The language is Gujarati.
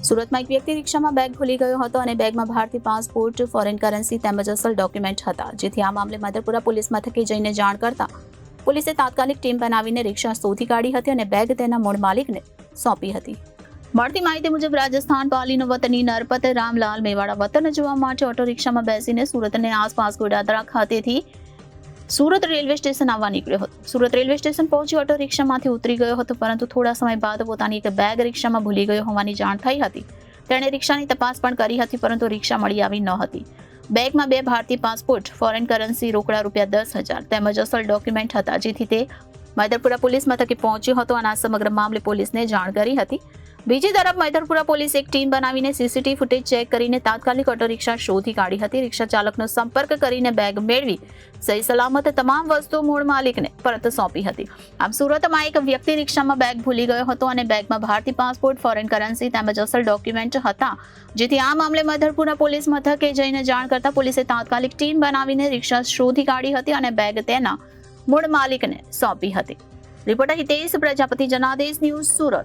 સુરતમાં એક વ્યક્તિ રિક્ષામાં બેગ ભૂલી ગયો હતો અને બેગમાં ભારતીય પાસપોર્ટ, ફોરેન કરન્સી તેમજ અસલ ડોક્યુમેન્ટ હતા, જેથી આ મામલે મધરપુરા પોલીસ મથકે જઈને જાણ કરતા પોલીસે તાત્કાલિક ટીમ બનાવીને રિક્ષા શોધી કાઢી હતી અને બેગ તેના મૂળ માલિકને સોંપી હતી. મળતી માહિતી મુજબ રાજસ્થાન પાલીનો વતની નરપત રામલાલ મેવાડા વતન જવા માટે ઓટો રિક્ષામાં બેસીને સુરત અને આસપાસ ગોડાદરા ખાતેથી સુરત રેલવે સ્ટેશન આવવા નીકળ્યો હતો. સુરત રેલવે સ્ટેશન પહોંચી ઓટો રિક્ષામાંથી ઉતરી ગયો હતો, પરંતુ થોડા સમય બાદ પોતાની એક બેગ રિક્ષામાં ભૂલી ગયો હોવાની જાણ થઈ હતી. તેણે રિક્ષાની તપાસ પણ કરી હતી, પરંતુ રિક્ષા મળી આવી ન હતી. બેગમાં 2 ભારતીય પાસપોર્ટ, ફોરેન કરન્સી, રોકડા ₹10,000 તેમજ અસલ ડોક્યુમેન્ટ હતા, જેથી તે મધરપુરા પોલીસ મથકે પહોંચ્યો હતો અને આ સમગ્ર મામલે પોલીસને જાણ કરી હતી. બીજી તરફ મધરપુરા પોલીસે એક ટીમ બનાવીને સીસીટીવી ફૂટેજ ચેક કરીને તાત્કાલિક ઓટો રિક્ષા શોધી કાઢી હતી. રિક્ષા ચાલકનો સંપર્ક કરીને બેગ મેળવી સહી સલામત તમામ વસ્તુઓ મૂળ માલિકને પરત સોંપી હતી. આમ સુરતમાં એક વ્યક્તિ રિક્ષામાં બેગ ભૂલી ગયો હતો અને બેગમાં ભારતીય પાસપોર્ટ, ફોરેન કરન્સી તેમજ અસલ ડોક્યુમેન્ટ હતા, જેથી આ મામલે મધરપુરા પોલીસ મથકે જઈને જાણ કરતા પોલીસે તાત્કાલિક ટીમ બનાવીને રિક્ષા શોધી કાઢી હતી અને બેગ તેના મૂળ માલિકને સોંપી હતી. Reporter Hitesh Prajapati, Janadesh news, Surat.